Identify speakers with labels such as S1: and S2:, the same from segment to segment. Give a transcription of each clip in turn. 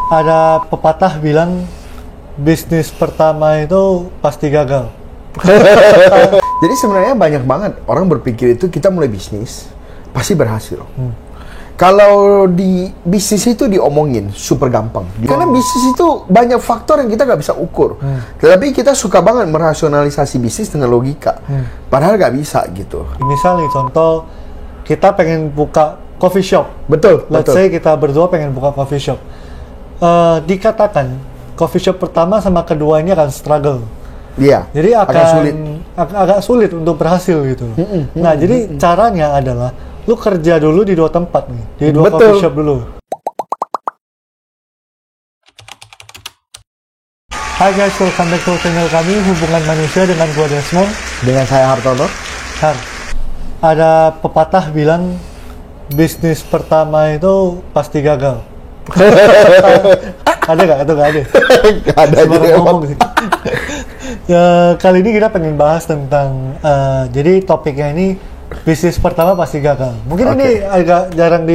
S1: Ada pepatah bilang bisnis pertama itu pasti gagal.
S2: Jadi sebenarnya banyak banget orang berpikir itu kita mulai bisnis pasti berhasil. Kalau di bisnis itu diomongin super gampang. Karena bisnis itu banyak faktor yang kita nggak bisa ukur. Tetapi kita suka banget merasionalisasi bisnis dengan logika. Padahal nggak bisa gitu.
S1: Misal nih contoh, kita pengen buka coffee shop.
S2: Betul.
S1: Let's say kita berdua pengen buka coffee shop. Dikatakan coffee shop pertama sama kedua ini akan struggle.
S2: Iya.
S1: Jadi agak
S2: agak sulit.
S1: sulit untuk berhasil gitu. Nah, jadi caranya adalah lu kerja dulu di dua tempat nih, di dua coffee shop dulu. Hai guys, welcome back to channel kami Hubungan Manusia dengan gua Desmond.
S2: Dengan saya Hartono.
S1: Ada pepatah bilang bisnis pertama itu pasti gagal. Ada nggak? Atau nggak ada?
S2: Ada juga
S1: ngomong sih. Ya, kali ini kita pengen bahas tentang jadi topiknya ini bisnis pertama pasti gagal. Mungkin ini agak jarang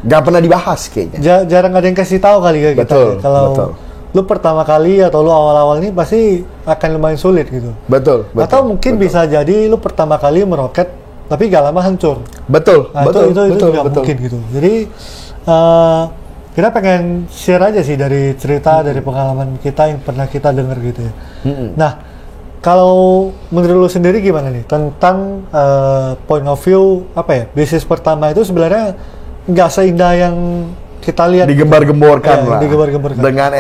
S2: Gak pernah dibahas kayaknya.
S1: Jarang ada yang kasih tahu kali ya kita. Kalau lu pertama kali atau lu awal-awal ini pasti akan lumayan sulit gitu.
S2: Betul.
S1: Atau mungkin bisa jadi lu pertama kali meroket tapi gak lama hancur.
S2: Betul.
S1: Itu juga mungkin gitu. Jadi kita pengen share aja sih dari cerita, dari pengalaman kita yang pernah kita dengar gitu ya. Nah, kalau menurut lu sendiri gimana nih tentang point of view bisnis pertama itu sebenarnya nggak seindah yang kita lihat.
S2: Digembar-gemborkan lah.
S1: Digembar-gemborkan. Dengan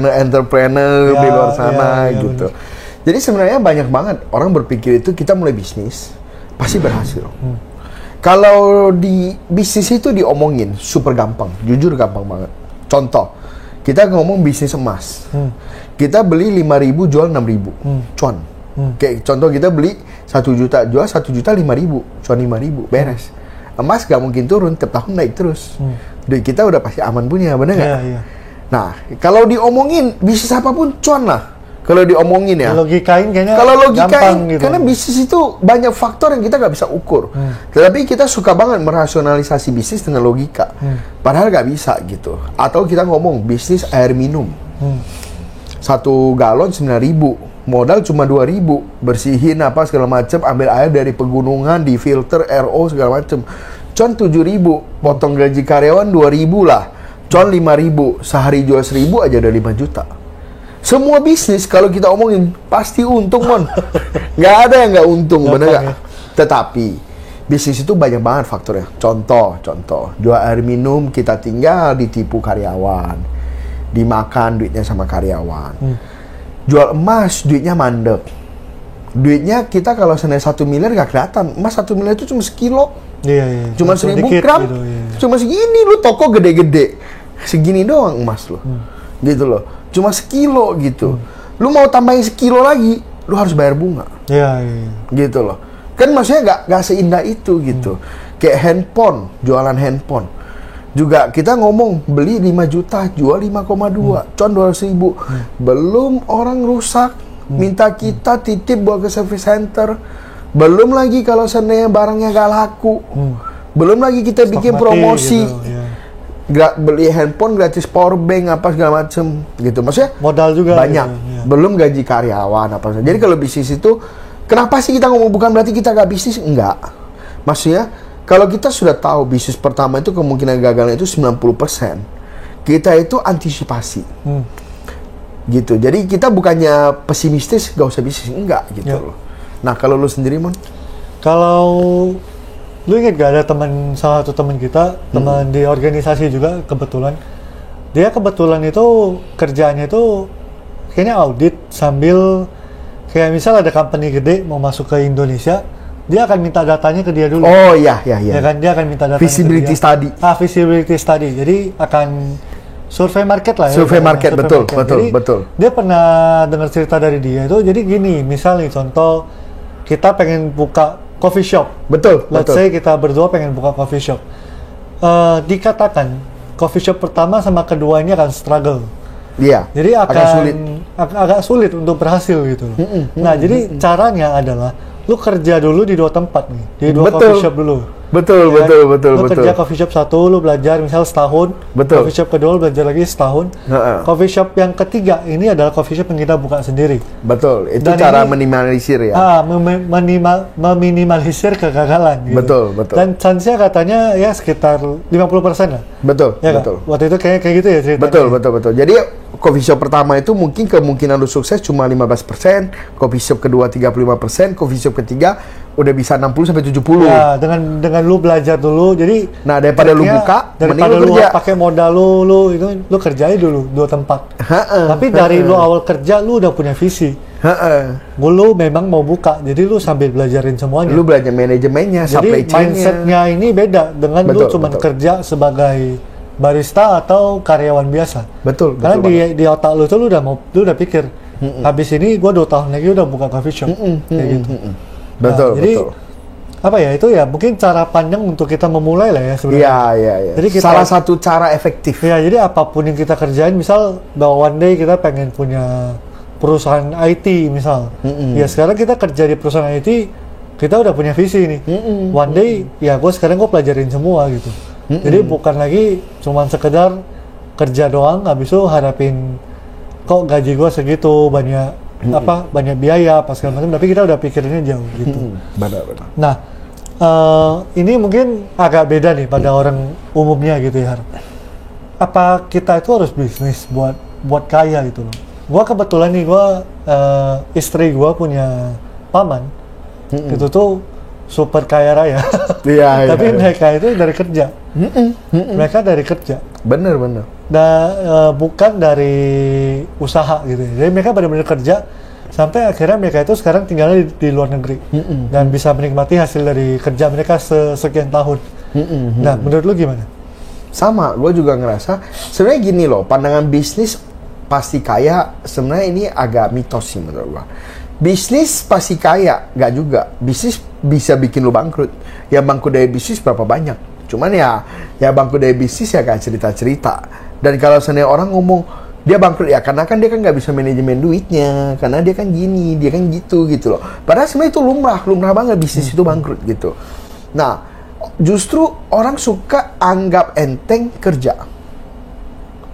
S2: entrepreneur di luar sana gitu. Bener. Jadi sebenarnya banyak banget orang berpikir itu kita mulai bisnis pasti berhasil. Kalau di bisnis itu diomongin super gampang, jujur gampang banget. Contoh, kita ngomong bisnis emas. Kita beli 5.000 jual 6.000, cuan. Kayak contoh kita beli 1 juta jual 1 juta 5.000, cuan 5.000, beres. Emas gak mungkin turun, tiap tahun naik terus. Duit kita udah pasti aman punya, bener nggak?
S1: Iya.
S2: Nah, kalau diomongin bisnis apapun cuan lah. Kalau diomongin ya.
S1: Logikain kayaknya.
S2: Kalau logikain,
S1: gitu.
S2: karena bisnis itu banyak faktor yang kita nggak bisa ukur. Tetapi kita suka banget merasionalisasi bisnis dengan logika. Padahal nggak bisa gitu. Atau kita ngomong bisnis air minum. 1 galon 9.000, modal cuma 2.000, bersihin apa segala macam, ambil air dari pegunungan, difilter, RO segala macam. Cuan 7.000, potong gaji karyawan 2.000 lah. Cuan 5.000, sehari jual 1.000 aja udah 5 juta. Semua bisnis kalau kita omongin pasti untung, Mon. Nggak ada yang nggak untung, bener nggak? Tetapi bisnis itu banyak banget faktornya. Contoh, jual air minum kita tinggal ditipu karyawan, dimakan duitnya sama karyawan. Jual emas duitnya mandek. Duitnya kita kalau senilai 1 miliar nggak kelihatan. Emas 1 miliar itu cuma sekilo.
S1: Iya.
S2: Cuma 1.000 gram. Gitu, iya. Cuma segini, lu toko gede-gede. Segini doang emas lu. Gitu loh. Cuma sekilo gitu. Lu mau tambahin sekilo lagi, lu harus bayar bunga.
S1: Iya.
S2: Gitu loh. Kan maksudnya nggak seindah itu gitu. Kayak handphone, jualan handphone. Juga kita ngomong beli 5 juta, jual 5,2, cuan 200.000. Belum orang rusak, minta kita titip buat ke service center. Belum lagi kalau seandainya barangnya gak laku. Belum lagi kita bikin promosi. Gitu, beli handphone gratis power bank apa segala macem gitu, maksudnya
S1: modal juga
S2: banyak gitu, belum gaji karyawan apa. Jadi kalau bisnis itu kenapa sih kita ngomong bukan berarti kita gak bisnis, enggak, maksudnya kalau kita sudah tahu bisnis pertama itu kemungkinan gagalnya itu 90%, kita itu antisipasi gitu. Jadi kita bukannya pesimistis gak usah bisnis, enggak gitu loh. Nah kalau lu sendiri, Mon?
S1: Kalau lu inget gak ada salah satu teman kita, teman di organisasi juga kebetulan. Dia kebetulan itu kerjaannya itu kayaknya audit sambil kayak misal ada company gede mau masuk ke Indonesia, dia akan minta datanya ke dia dulu.
S2: Oh iya.
S1: Ya kan, dia akan minta datanya
S2: visibility study.
S1: Visibility study. Jadi akan survei market lah.
S2: Survei market, betul.
S1: Dia pernah dengar cerita dari dia itu. Jadi gini, misal nih contoh kita pengen buka coffee shop. Let's say kita berdua pengen buka coffee shop. Dikatakan coffee shop pertama sama kedua ini akan struggle.
S2: Iya.
S1: Jadi agak sulit untuk berhasil gitu. Nah, jadi caranya adalah lu kerja dulu di dua tempat nih, di dua coffee shop dulu.
S2: Betul,
S1: ya,
S2: betul.
S1: Lu kerja coffee shop 1, lu belajar misal setahun.
S2: Betul.
S1: Coffee shop kedua lu belajar lagi setahun. Coffee shop yang ketiga ini adalah coffee shop yang kita buka sendiri.
S2: Betul. Itu
S1: Dan
S2: cara
S1: ini,
S2: minimalisir ya.
S1: Meminimalisir kegagalan. Gitu.
S2: Betul.
S1: Dan chance-nya katanya ya sekitar 50% lah.
S2: Betul,
S1: Ya
S2: betul.
S1: Waktu itu kayak gitu ya ceritanya.
S2: Betul. Jadi coffee shop pertama itu mungkin kemungkinan lu sukses cuma 15%, coffee shop kedua 35%, coffee shop ketiga udah bisa 60-70.
S1: Ya, dengan lu belajar dulu. Jadi
S2: daripada lu buka,
S1: daripada
S2: lu kerja.
S1: pakai modal lu kerjain dulu 2 tempat. Tapi dari lu awal kerja lu udah punya visi. Lu memang mau buka, jadi lu sambil belajarin semuanya.
S2: Lu belajar manajemennya, supply
S1: jadi
S2: chain-nya.
S1: mindsetnya ini beda dengan lu cuma kerja sebagai barista atau karyawan biasa.
S2: Betul.
S1: Karena di otak lu tuh lu udah pikir, habis ini gua 2 tahun lagi udah buka coffee shop. Kayak gitu.
S2: Betul.
S1: Jadi apa ya, itu ya mungkin cara pandang untuk kita memulai lah ya sebenarnya.
S2: Iya.
S1: Jadi
S2: salah satu cara efektif.
S1: Ya, jadi apapun yang kita kerjain, misal bahwa one day kita pengen punya perusahaan IT misal. Ya sekarang kita kerja di perusahaan IT, kita udah punya visi nih. One day ya gue pelajarin semua gitu. Jadi bukan lagi cuman sekedar kerja doang, habis itu harapin kok gaji gue segitu, banyak banyak biaya apa segala macam, tapi kita udah pikirinnya jauh gitu.
S2: Benar.
S1: Nah, ini mungkin agak beda nih pada orang umumnya gitu ya. Apa kita itu harus bisnis buat kaya gitu loh? Gua kebetulan nih, istri gua punya paman, itu tuh super kaya raya. Tapi mereka itu dari kerja. Mereka dari kerja.
S2: Bener.
S1: Bukan dari usaha gitu. Jadi mereka benar-benar kerja sampai akhirnya mereka itu sekarang tinggalnya di luar negeri dan bisa menikmati hasil dari kerja mereka sekian tahun. Nah, menurut lu gimana?
S2: Sama, gue juga ngerasa sebenarnya gini loh, pandangan bisnis pasti kaya sebenarnya ini agak mitos sih menurut gue. Bisnis pasti kaya, nggak juga. Bisnis bisa bikin lu bangkrut. Ya bangkrut dari bisnis berapa banyak? Cuman ya bangkrut dari bisnis ya kayak cerita-cerita. Dan kalau seandainya orang ngomong dia bangkrut ya karena kan dia kan nggak bisa manajemen duitnya, karena dia kan gini, dia kan gitu loh. Padahal sebenarnya itu lumrah banget bisnis itu bangkrut gitu. Nah, justru orang suka anggap enteng kerja.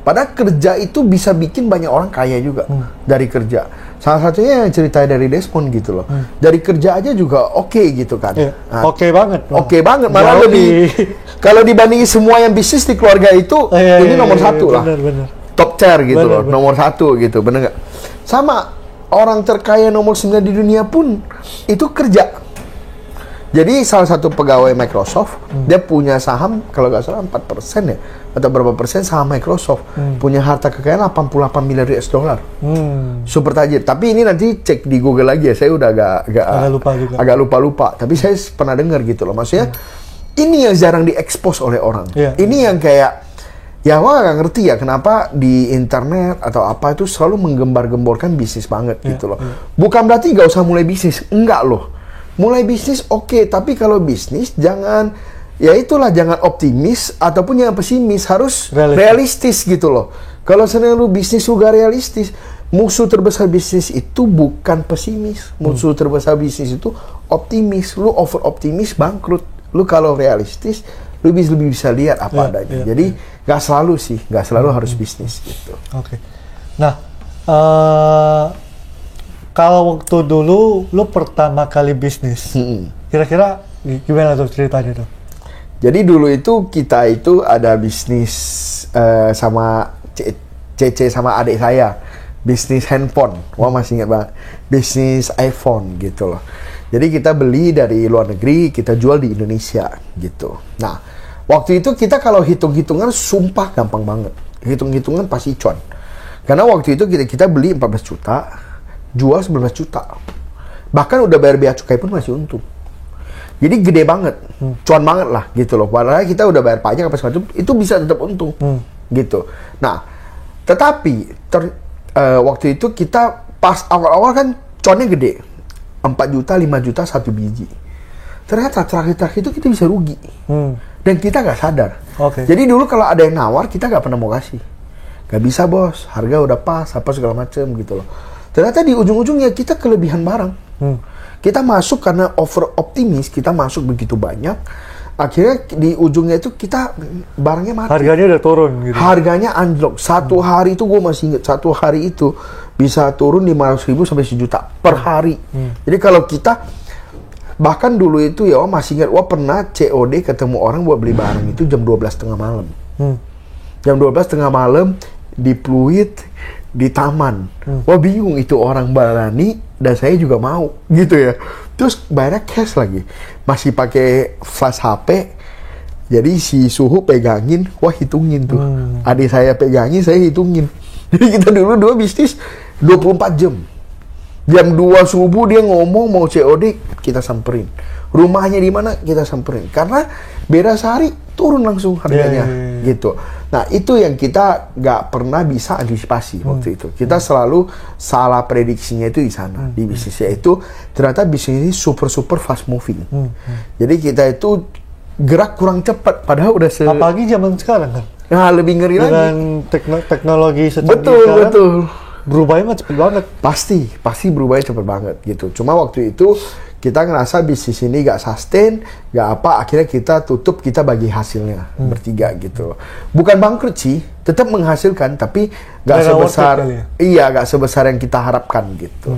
S2: Padahal kerja itu bisa bikin banyak orang kaya juga dari kerja. Salah satunya cerita dari Desmond gitu loh. Dari kerja aja juga oke gitu kan.
S1: Nah, oke banget.
S2: Malah lebih kalau dibandingin semua yang bisnis di keluarga itu, ini nomor satu lah.
S1: Bener.
S2: Top tier gitu loh, nomor 1 gitu, bener nggak? Sama orang terkaya nomor 9 di dunia pun itu kerja. Jadi salah satu pegawai Microsoft, dia punya saham kalau nggak salah 4% ya, atau berapa persen saham Microsoft, punya harta kekayaan 88 miliar US dollar. Super tajir. Tapi ini nanti cek di Google lagi ya, saya udah agak lupa. Tapi saya pernah dengar gitu loh, maksudnya ini yang jarang diekspos oleh orang. Ini yang kayak ya gue gak ngerti ya kenapa di internet atau apa itu selalu menggembar-gemborkan bisnis banget gitu loh. Bukan berarti gak usah mulai bisnis, enggak loh. Mulai bisnis oke, tapi kalau bisnis jangan jangan optimis ataupun jangan pesimis, harus realistis gitu loh. Kalau seandainya lu bisnis juga realistis, musuh terbesar bisnis itu bukan pesimis, musuh terbesar bisnis itu optimis. Lu over optimis bangkrut. Lu kalau realistis, lu lebih bisa lihat apa adanya. Jadi nggak selalu harus bisnis gitu.
S1: Oke. Nah, kalau waktu dulu lu pertama kali bisnis, kira-kira gimana tuh ceritanya tuh?
S2: Jadi dulu itu kita itu ada bisnis sama Cece sama adik saya, bisnis handphone. Wah, masih ingat banget, bisnis iPhone gitu loh. Jadi kita beli dari luar negeri, kita jual di Indonesia gitu. Nah, waktu itu kita kalau hitung-hitungan sumpah gampang banget. Hitung-hitungan pasti cuan. Karena waktu itu kita beli 14 juta, jual 19 juta. Bahkan udah bayar bea cukai pun masih untung. Jadi gede banget, cuan banget lah gitu loh. Padahal kita udah bayar pajak apa segala macam, itu bisa tetap untung gitu. Nah, tetapi waktu itu kita pas awal-awal kan cuannya gede. 4 juta, 5 juta, 1 biji. Ternyata terakhir-terakhir itu kita bisa rugi. Dan kita nggak sadar. Jadi dulu kalau ada yang nawar, kita nggak pernah mau kasih. Nggak bisa bos, harga udah pas, apa segala macem gitu loh. Ternyata di ujung-ujungnya kita kelebihan barang. Kita masuk karena over optimis, kita masuk begitu banyak. akhirnya di ujungnya itu kita barangnya mati.
S1: Harganya udah turun gitu.
S2: Harganya anjlok. Satu hari itu gue masih inget, satu hari itu bisa turun 500.000 sampai 1 juta per hari. Jadi kalau kita bahkan dulu itu ya masih ingat, pernah COD ketemu orang buat beli barang itu jam 12:30 malam. Jam 12:30 malam di Pluit, di taman. Bingung itu orang berani dan saya juga mau gitu ya. Terus bayarnya cash lagi. Masih pakai flash HP. Jadi si Suhu pegangin, hitungin tuh. Adik saya pegangin, saya hitungin. Jadi kita dulu bisnis 24 jam. Jam 2 subuh dia ngomong mau COD, kita samperin. Rumahnya di mana, kita samperin. Karena beda sehari turun langsung harganya, gitu. Nah itu yang kita nggak pernah bisa antisipasi waktu itu. Kita selalu salah prediksinya itu di sana, di bisnisnya itu ternyata bisnis ini super fast moving. Jadi kita itu gerak kurang cepat, padahal udah
S1: apalagi zaman sekarang kan.
S2: Nah lebih ngeri lagi.
S1: Dengan teknologi secanggih sekarang. Betul. Berubahnya mah cepet banget.
S2: Pasti berubahnya cepet banget gitu. Cuma waktu itu kita ngerasa bisnis ini gak sustain, gak apa, akhirnya kita tutup, kita bagi hasilnya bertiga gitu. Bukan bangkrut sih, tetap menghasilkan, tapi gak sebesar, gak sebesar yang kita harapkan gitu.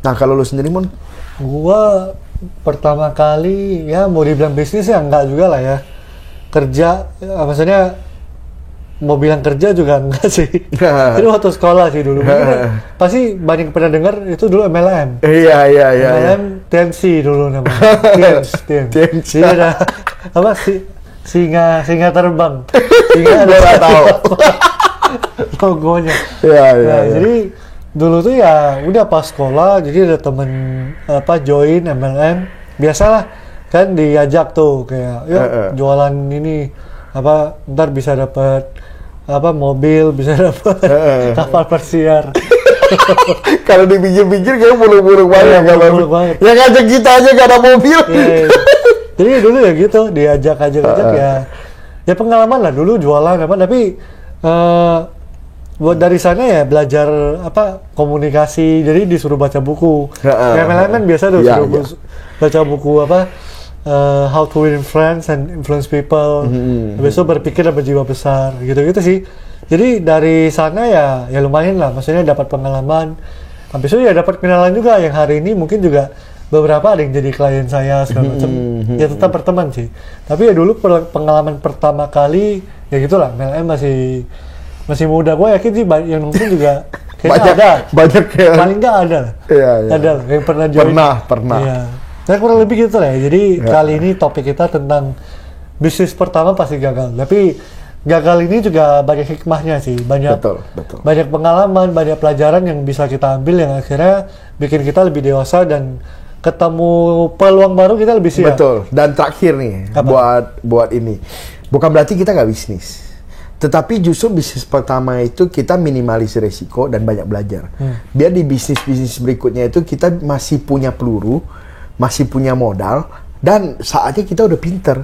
S2: Nah kalau lu sendiri Mon?
S1: Gua pertama kali ya mau dibilang bisnis ya enggak juga lah ya. Kerja, maksudnya mau bilang kerja juga enggak sih. Itu waktu sekolah sih dulu. Pasti banyak pernah dengar itu dulu MLM.
S2: Iya.
S1: MLM TMC dulu namanya. TMC. Ada apa sih? Singa terbang. Singa ada tahu. Logonya. Iya. Jadi dulu tuh ya udah pas sekolah, jadi ada temen join MLM. Biasalah kan diajak tuh kayak yuk jualan ini ntar bisa dapat mobil, bisa dapat kapal persiar.
S2: Kalau dipikir-pikir kayak buruk-buruk banget kalau
S1: banget.
S2: Yang ngajak kita aja gak ada mobil.
S1: Jadi dulu ya gitu diajak ya pengalaman lah dulu jualan tapi buat dari sana ya belajar komunikasi, jadi disuruh baca buku. MLM kan biasa tuh baca buku How to Win Friends and Influence People. Habis itu berpikir dan berjiwa besar, gitu-gitu sih. Jadi dari sana ya lumayan lah, maksudnya dapat pengalaman. Habis itu ya dapat kenalan juga yang hari ini mungkin juga beberapa ada yang jadi klien saya segala macam. Ya tetap berteman sih. Tapi ya dulu pengalaman pertama kali ya gitulah, MLM masih muda. Gue yakin sih yang nonton juga banyak ya. Paling nggak ada lah. Ada lah yang pernah join.
S2: Pernah.
S1: Iya. Nah kurang lebih gitu lah ya. Jadi kali ini topik kita tentang bisnis pertama pasti gagal. Tapi gagal ini juga banyak hikmahnya sih. Banyak pengalaman, banyak pelajaran yang bisa kita ambil yang akhirnya bikin kita lebih dewasa dan ketemu peluang baru, kita lebih siap.
S2: Betul. Dan terakhir nih buat ini. Bukan berarti kita nggak bisnis. Tetapi justru bisnis pertama itu kita minimalisir resiko dan banyak belajar. Biar di bisnis-bisnis berikutnya itu kita masih punya peluru, masih punya modal, dan saatnya kita udah pinter.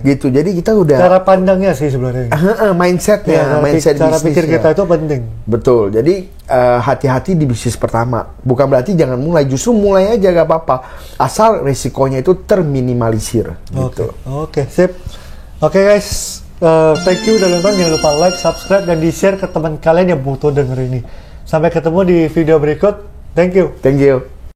S2: Gitu. Jadi kita udah
S1: cara pandangnya sih sebenarnya.
S2: Mindsetnya, mindset
S1: cara pikir kita itu penting.
S2: Betul. Jadi hati-hati di bisnis pertama. Bukan berarti jangan mulai, justru mulai aja gak apa-apa. Asal resikonya itu terminimalisir. Gitu.
S1: Oke, sip. Oke guys, thank you udah nonton. Jangan lupa like, subscribe, dan di-share ke teman kalian yang butuh denger ini. Sampai ketemu di video berikut. Thank you.